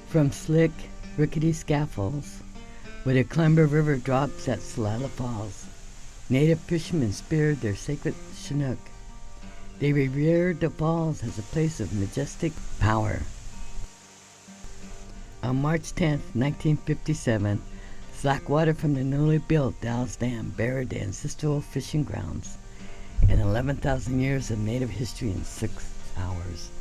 From slick, rickety scaffolds, where the Columbia River drops at Celilo Falls, native fishermen speared their sacred Chinook. They revered the falls as a place of majestic power. On March 10, 1957, slack water from the newly built Dalles Dam buried the ancestral fishing grounds and 11,000 years of native history in 6 hours.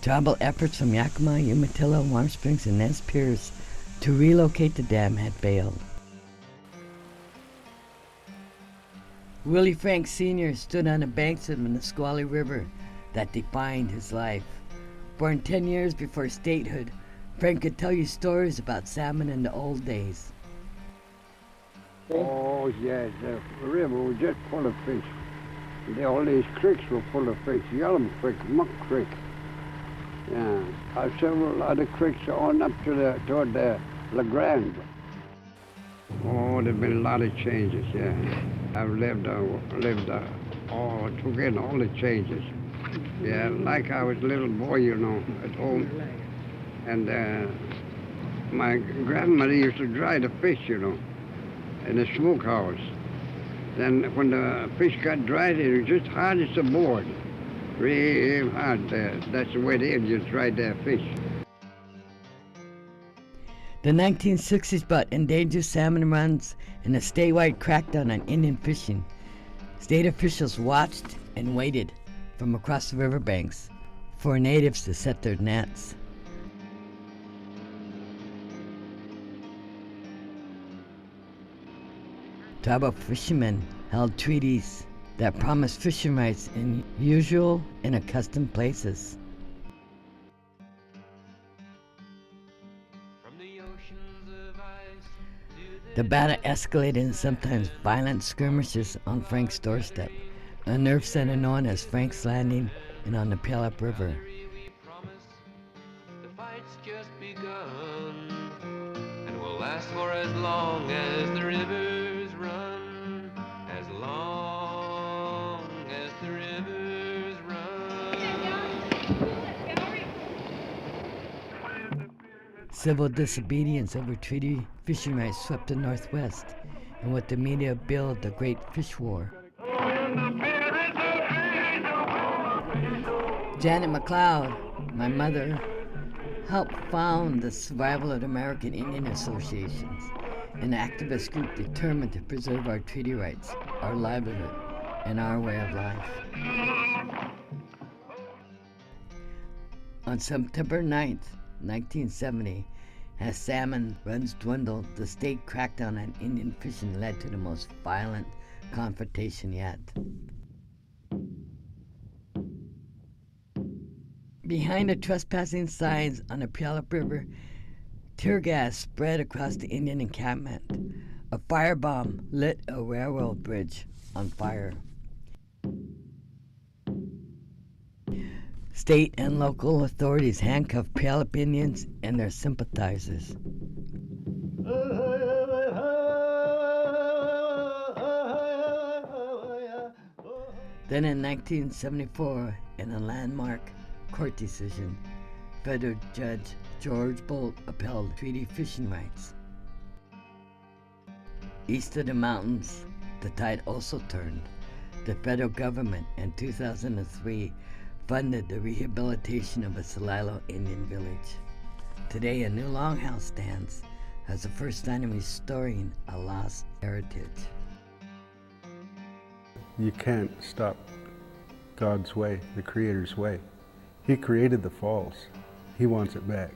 Tribal efforts from Yakima, Umatilla, Warm Springs, and Nez Perce to relocate the dam had failed. Willie Frank Sr. stood on the banks of the Nisqually River that defined his life. Born 10 years before statehood, Frank could tell you stories about salmon in the old days. Oh, yeah, the river was just full of fish. All these creeks were full of fish. Yellum Creek, Muck Creek. Yeah, several other creeks on up to toward the La Grande. Oh, there've been a lot of changes, yeah. I've lived all, took in all the changes. Yeah, like I was a little boy, at home. And my grandmother used to dry the fish, in the smokehouse. Then when the fish got dried, it was just hard as a board. Real hard. That's the way the Indians dried their fish. The 1960s brought endangered salmon runs and a statewide crackdown on Indian fishing. State officials watched and waited from across the riverbanks for natives to set their nets. Tribal fishermen held treaties that promised fishing rights in usual and accustomed places. The battle escalated in sometimes violent skirmishes on Frank's doorstep, a nerve center known as Frank's Landing and on the Puyallup River. The fight's just begun and will last for as long as the rivers run, as long as the rivers run. Civil disobedience over treaty fishing rights swept the Northwest, and what the media billed the Great Fish War. Janet McLeod, my mother, helped found the Survival of the American Indian Associations, an activist group determined to preserve our treaty rights, our livelihood, and our way of life. On September 9th, 1970, as salmon runs dwindled, the state crackdown on Indian fishing led to the most violent confrontation yet. Behind the trespassing signs on the Puyallup River, tear gas spread across the Indian encampment. A firebomb lit a railroad bridge on fire. State and local authorities handcuffed Puyallup Indians and their sympathizers. Then in 1974, in a landmark court decision, federal judge George Bolt upheld treaty fishing rights. East of the mountains, the tide also turned. The federal government in 2003 funded the rehabilitation of a Celilo Indian village. Today, a new longhouse stands as the first sign of restoring a lost heritage. You can't stop God's way, the Creator's way. He created the falls. He wants it back.